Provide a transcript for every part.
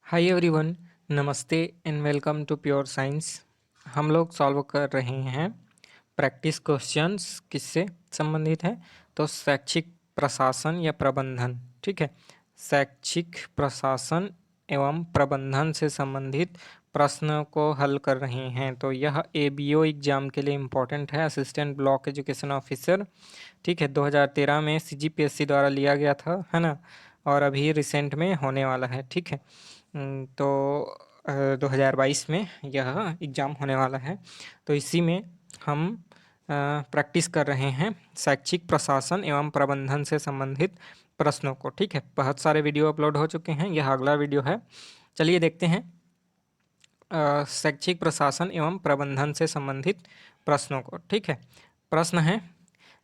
हाय everyone, नमस्ते and welcome to pure science. हम लोग सॉल्व कर रहे हैं प्रैक्टिस क्वेश्चंस। किससे संबंधित है? तो शैक्षिक प्रशासन या प्रबंधन। ठीक है, शैक्षिक प्रशासन एवं प्रबंधन से संबंधित प्रश्न को हल कर रहे हैं। तो यह एबीओ एग्जाम के लिए इम्पोर्टेंट है, असिस्टेंट ब्लॉक एजुकेशन ऑफिसर। ठीक है, 2013 में सीजीपीएससी द्वारा लिया गया था, है ना, और अभी रिसेंट में होने वाला है। ठीक है, तो 2022 में यह एग्ज़ाम होने वाला है। तो इसी में हम प्रैक्टिस कर रहे हैं शैक्षिक प्रशासन एवं प्रबंधन से संबंधित प्रश्नों को। ठीक है, बहुत सारे वीडियो अपलोड हो चुके हैं, यह अगला वीडियो है। चलिए देखते हैं शैक्षिक प्रशासन एवं प्रबंधन से संबंधित प्रश्नों को। ठीक है, प्रश्न है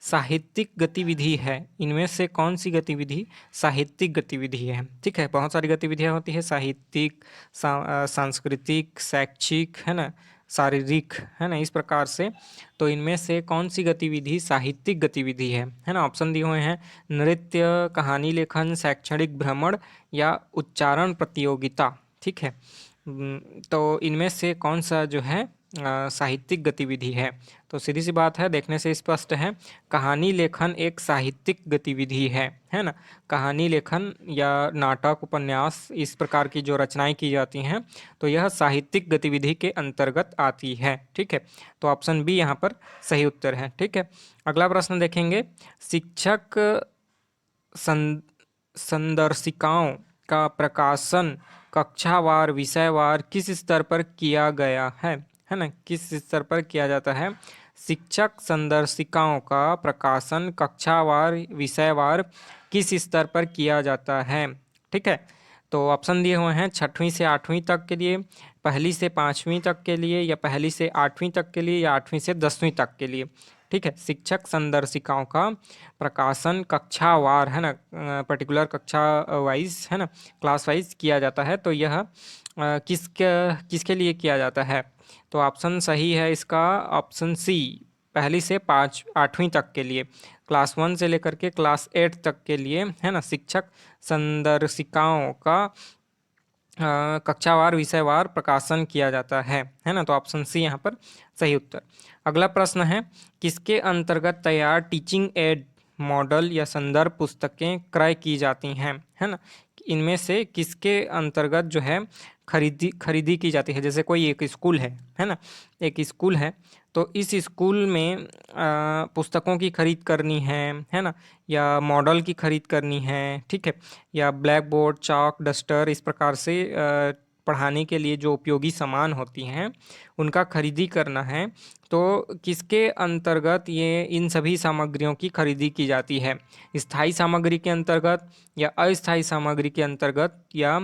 साहित्यिक गतिविधि है, इनमें से कौन सी गतिविधि साहित्यिक गतिविधि है? ठीक है, बहुत सारी गतिविधियां होती है, साहित्यिक, सांस्कृतिक, शैक्षिक, है ना, शारीरिक, है ना, इस प्रकार से। तो इनमें से कौन सी गतिविधि साहित्यिक गतिविधि है ना? ऑप्शन दिए हुए हैं नृत्य, कहानी लेखन, शैक्षणिक भ्रमण या उच्चारण प्रतियोगिता। ठीक है, तो इनमें से कौन सा जो है साहित्यिक गतिविधि है? तो सीधी सी बात है, देखने से स्पष्ट है, कहानी लेखन एक साहित्यिक गतिविधि है ना। कहानी लेखन या नाटक, उपन्यास, इस प्रकार की जो रचनाएं की जाती हैं, तो यह साहित्यिक गतिविधि के अंतर्गत आती है। ठीक है, तो ऑप्शन बी यहाँ पर सही उत्तर है। ठीक है, अगला प्रश्न देखेंगे, शिक्षक संदर्शिकाओं का प्रकाशन कक्षावार, विषयवार किस स्तर पर किया गया है ना? किस स्तर पर किया जाता है? शिक्षक संदर्शिकाओं का प्रकाशन कक्षावार, विषयवार किस स्तर पर किया जाता है? ठीक है, तो ऑप्शन दिए हुए हैं 6वीं से 8वीं तक के लिए, पहली से 5वीं तक के लिए, या पहली से 8वीं तक के लिए, या 8वीं से 10वीं तक के लिए। ठीक है, शिक्षक संदर्शिकाओं का प्रकाशन कक्षावार, है ना, पर्टिकुलर कक्षा वाइज, है ना, क्लास वाइज किया जाता है। तो यह किसके किसके लिए किया जाता है? तो ऑप्शन सही है इसका, ऑप्शन सी, पहली से 8वीं तक के लिए, क्लास 1 से लेकर के क्लास 8 तक के लिए, है ना, शिक्षक संदर्शिकाओं का कक्षावार, विषयवार प्रकाशन किया जाता है ना। तो ऑप्शन सी यहाँ पर सही उत्तर। अगला प्रश्न है, किसके अंतर्गत तैयार टीचिंग एड मॉडल या संदर्भ पुस्तकें क्रय की जाती हैं, है ना? इनमें से किसके अंतर्गत जो है खरीदी की जाती है? जैसे कोई एक स्कूल है ना, एक स्कूल है, तो इस स्कूल में पुस्तकों की खरीद करनी है ना, या मॉडल की खरीद करनी है, ठीक है, या ब्लैक बोर्ड, चाक, डस्टर, इस प्रकार से पढ़ाने के लिए जो उपयोगी सामान होती हैं उनका खरीदी करना है। तो किसके अंतर्गत ये इन सभी सामग्रियों की खरीदी की जाती है? स्थायी सामग्री के अंतर्गत, या अस्थायी सामग्री के अंतर्गत, या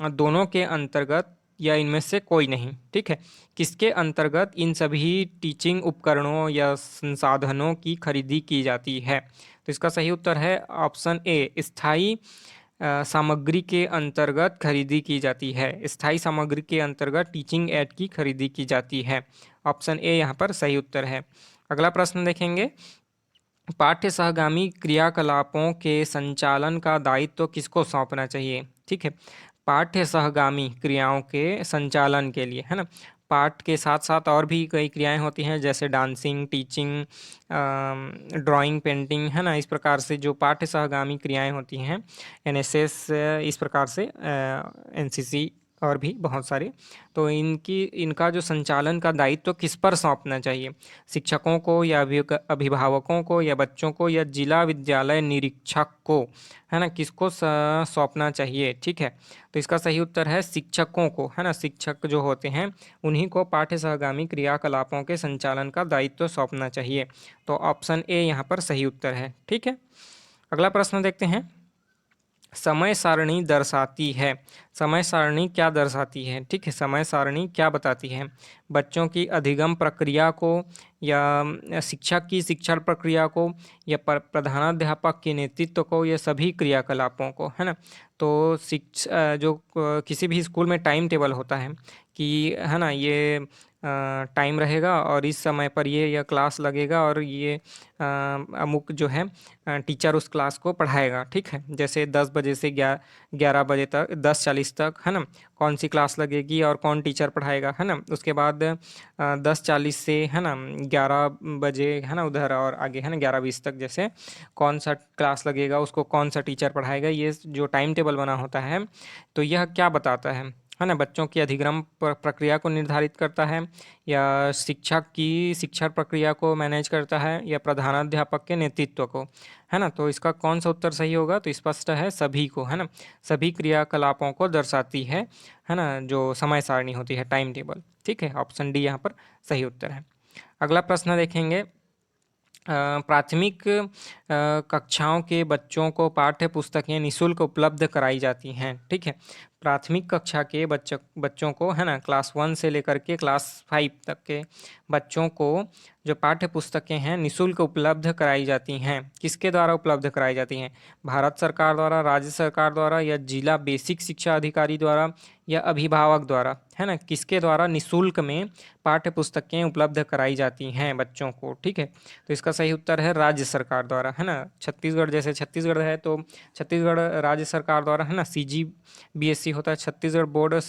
दोनों के अंतर्गत, या इनमें से कोई नहीं? ठीक है, किसके अंतर्गत इन सभी टीचिंग उपकरणों या संसाधनों की खरीदी की जाती है? तो इसका सही उत्तर है ऑप्शन ए, स्थायी सामग्री के अंतर्गत खरीदी की जाती है। स्थायी सामग्री के अंतर्गत टीचिंग एड की खरीदी की जाती है। ऑप्शन ए यहाँ पर सही उत्तर है। अगला प्रश्न देखेंगे, पाठ्य सहगामी क्रियाकलापों के संचालन का दायित्व किसको सौंपना चाहिए? ठीक है, पाठ्य सहगामी क्रियाओं के संचालन के लिए, है ना, पाठ के साथ साथ और भी कई क्रियाएं होती हैं, जैसे डांसिंग, टीचिंग, ड्राइंग, पेंटिंग, है ना, इस प्रकार से जो पाठ्य सहगामी क्रियाएं होती हैं, एनएसएस, इस प्रकार से एनसीसी, और भी बहुत सारे। तो इनका जो संचालन का दायित्व किस पर सौंपना चाहिए? शिक्षकों को, या अभिभावकों को, या बच्चों को, या जिला विद्यालय निरीक्षक को, है ना, किसको सौंपना चाहिए? ठीक है, तो इसका सही उत्तर है शिक्षकों को, है ना, शिक्षक जो होते हैं उन्हीं को पाठ्य सहगामी क्रियाकलापों के संचालन का दायित्व सौंपना चाहिए। तो ऑप्शन ए यहाँ पर सही उत्तर है। ठीक है, अगला प्रश्न देखते हैं, समय सारणी दर्शाती है। समय सारणी क्या दर्शाती है? ठीक है, समय सारणी क्या बताती है? बच्चों की अधिगम प्रक्रिया को, या शिक्षक की शिक्षण प्रक्रिया को, या प्रधानाध्यापक के नेतृत्व को, या सभी क्रियाकलापों को, है ना। तो किसी भी स्कूल में टाइम टेबल होता है कि, है ना, ये टाइम रहेगा और इस समय पर ये यह क्लास लगेगा और ये अमुक जो है टीचर उस क्लास को पढ़ाएगा। ठीक है, जैसे 10 बजे से 11 बजे तक, 10:40 तक, है ना, कौन सी क्लास लगेगी और कौन टीचर पढ़ाएगा, है ना। उसके बाद 10:40 से, है ना, 11 बजे, है ना, उधर और आगे, है ना, 11:20 तक जैसे कौन सा क्लास लगेगा, उसको कौन सा टीचर पढ़ाएगा, ये जो टाइम टेबल बना होता है, तो यह क्या बताता है ना, बच्चों की अधिगम प्रक्रिया को निर्धारित करता है, या शिक्षक की शिक्षण प्रक्रिया को मैनेज करता है, या प्रधानाध्यापक के नेतृत्व को, है ना। तो इसका कौन सा उत्तर सही होगा, तो स्पष्ट है सभी को, है ना, सभी क्रियाकलापों को दर्शाती है ना, जो समय सारणी होती है, टाइम टेबल। ठीक है, ऑप्शन डी यहाँ पर सही उत्तर है। अगला प्रश्न देखेंगे। प्राथमिक कक्षाओं के बच्चों को पाठ्य पुस्तकें निःशुल्क उपलब्ध कराई जाती हैं। ठीक है, प्राथमिक कक्षा के बच्चों को, है ना, क्लास 1 से लेकर के क्लास 5 तक के बच्चों को जो पाठ्य पुस्तकें हैं निःशुल्क उपलब्ध कराई जाती हैं। किसके द्वारा उपलब्ध कराई जाती हैं? भारत सरकार द्वारा, राज्य सरकार द्वारा, या जिला बेसिक शिक्षा अधिकारी द्वारा, या अभिभावक द्वारा, है ना। किसके द्वारा निःशुल्क में पाठ्य पुस्तकें उपलब्ध कराई जाती हैं बच्चों को? ठीक है, तो इसका सही उत्तर है राज्य सरकार द्वारा, है ना। छत्तीसगढ़, जैसे छत्तीसगढ़ है तो छत्तीसगढ़ राज्य सरकार द्वारा, है ना, CGBSE होता है, छत्तीसगढ़ बोर्ड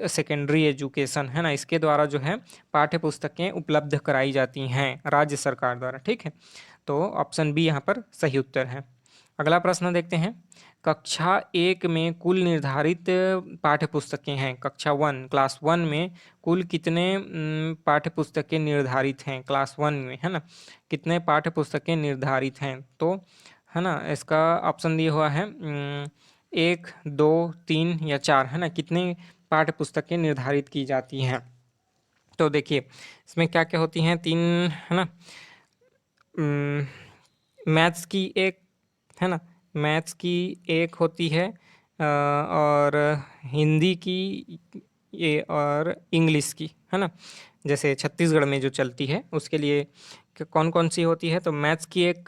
सेकेंडरी एजुकेशन, है ना, इसके द्वारा जो है पाठ्य पुस्तकें उपलब्ध कराई जाती हैं राज्य सरकार द्वारा। ठीक है, तो ऑप्शन बी यहाँ पर सही उत्तर है। अगला प्रश्न देखते हैं। कक्षा 1 में कुल निर्धारित पाठ्य पुस्तकें हैं। कक्षा 1, क्लास 1 में कुल कितने पाठ्य पुस्तकें निर्धारित हैं क्लास 1 में, है ना, कितने पाठ्य पुस्तकें निर्धारित हैं? तो, है ना, इसका ऑप्शन दिया हुआ है 1, 2, 3 या 4, है ना, कितनी पाठ्य पुस्तकें निर्धारित की जाती हैं। तो देखिए इसमें क्या क्या होती हैं, 3, है ना, मैथ्स की एक, है ना, मैथ्स की एक होती है, और हिंदी की ये, और इंग्लिश की, है ना, जैसे छत्तीसगढ़ में जो चलती है उसके लिए कौन कौन सी होती है, तो मैथ्स की एक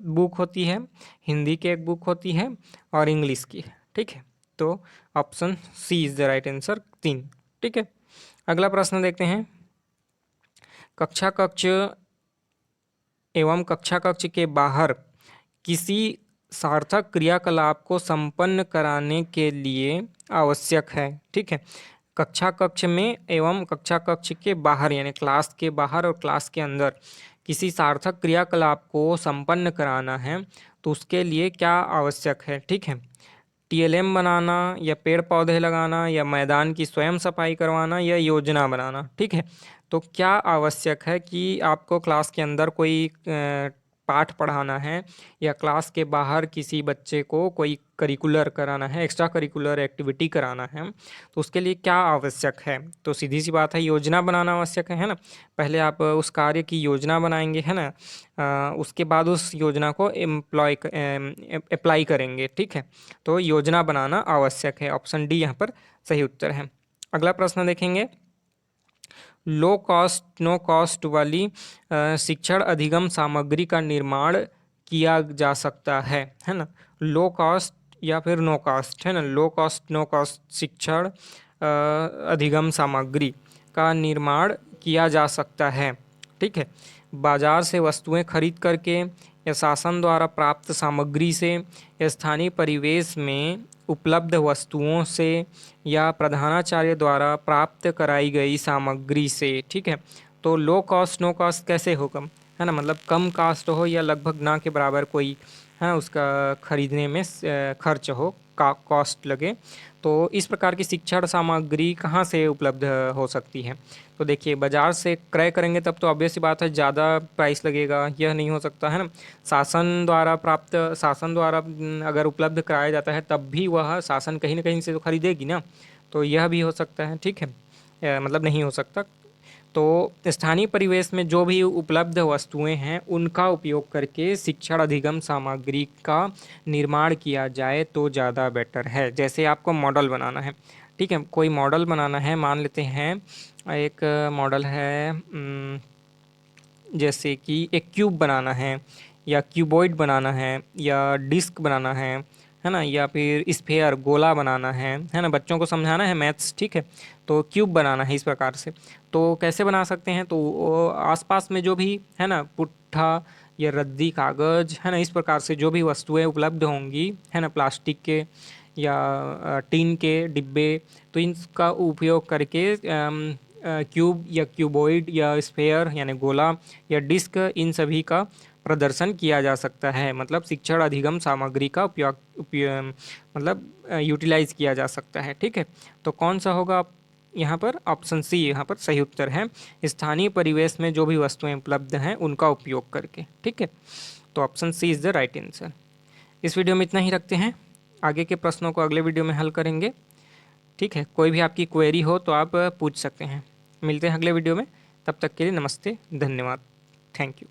बुक होती है, हिंदी की एक बुक होती है, और इंग्लिश की। ठीक है, तो option C is the right answer, 3। ठीक है, अगला प्रश्न देखते हैं। कक्षा कक्ष एवं कक्षा कक्ष के बाहर किसी सार्थक क्रियाकलाप को संपन्न कराने के लिए आवश्यक है। ठीक है, कक्षा कक्ष में एवं कक्षा कक्ष के बाहर, यानी क्लास के बाहर और क्लास के अंदर किसी सार्थक क्रियाकलाप को संपन्न कराना है, तो उसके लिए क्या आवश्यक है? ठीक है, TLM बनाना, या पेड़ पौधे लगाना, या मैदान की स्वयं सफाई करवाना, या योजना बनाना। ठीक है, तो क्या आवश्यक है कि आपको क्लास के अंदर कोई पाठ पढ़ाना है, या क्लास के बाहर किसी बच्चे को कोई करिकुलर कराना है, एक्स्ट्रा करिकुलर एक्टिविटी कराना है, तो उसके लिए क्या आवश्यक है? तो सीधी सी बात है, योजना बनाना आवश्यक है ना। पहले आप उस कार्य की योजना बनाएंगे, है ना, उसके बाद उस योजना को अप्लाई करेंगे। ठीक है, तो योजना बनाना आवश्यक है। ऑप्शन डी यहाँ पर सही उत्तर है। अगला प्रश्न देखेंगे। लो कॉस्ट नो कॉस्ट वाली शिक्षण अधिगम सामग्री का निर्माण किया जा सकता है ना। लो कॉस्ट या फिर नो कॉस्ट, है ना, लो कॉस्ट नो कॉस्ट शिक्षण अधिगम सामग्री का निर्माण किया जा सकता है। ठीक है, बाजार से वस्तुएं खरीद करके, या शासन द्वारा प्राप्त सामग्री से, या स्थानीय परिवेश में उपलब्ध वस्तुओं से, या प्रधानाचार्य द्वारा प्राप्त कराई गई सामग्री से। ठीक है, तो लो कॉस्ट नो कॉस्ट कैसे होगा, है ना, मतलब कम कास्ट हो या लगभग ना के बराबर कोई, है, उसका खरीदने में खर्च हो, कॉस्ट लगे, तो इस प्रकार की शिक्षण सामग्री कहाँ से उपलब्ध हो सकती है? तो देखिए, बाजार से क्रय करेंगे तब तो ऑब्वियस सी बात है ज़्यादा प्राइस लगेगा, यह नहीं हो सकता, है ना। शासन द्वारा अगर उपलब्ध कराया जाता है तब भी वह शासन कहीं ना कहीं से तो खरीदेगी ना, तो यह भी हो सकता है। ठीक है, मतलब नहीं हो सकता। तो स्थानीय परिवेश में जो भी उपलब्ध वस्तुएं हैं उनका उपयोग करके शिक्षण अधिगम सामग्री का निर्माण किया जाए तो ज़्यादा बेटर है। जैसे आपको मॉडल बनाना है, ठीक है, कोई मॉडल बनाना है, मान लेते हैं एक मॉडल है, जैसे कि एक क्यूब बनाना है, या क्यूबॉइड बनाना है, या डिस्क बनाना है है ना, या फिर स्फेयर गोला बनाना है ना, बच्चों को समझाना है मैथ्स, ठीक है, तो क्यूब बनाना है इस प्रकार से। तो कैसे बना सकते हैं, तो आसपास में जो भी है ना पुट्ठा या रद्दी कागज है ना, इस प्रकार से जो भी वस्तुएं उपलब्ध होंगी है ना, प्लास्टिक के या टीन के डिब्बे, तो इनका उपयोग करके क्यूब या क्यूबॉइड या स्फेयर यानी गोला या डिस्क, इन सभी का प्रदर्शन किया जा सकता है। मतलब शिक्षण अधिगम सामग्री का मतलब यूटिलाइज किया जा सकता है, ठीक है। तो कौन सा होगा यहाँ पर, ऑप्शन सी यहाँ पर सही उत्तर है, स्थानीय परिवेश में जो भी वस्तुएं उपलब्ध हैं उनका उपयोग करके, ठीक है। तो option C is the right answer. इस वीडियो में इतना ही रखते हैं, आगे के प्रश्नों को अगले वीडियो में हल करेंगे, ठीक है। कोई भी आपकी क्वेरी हो तो आप पूछ सकते हैं। मिलते हैं अगले वीडियो में, तब तक के लिए नमस्ते, धन्यवाद, थैंक यू।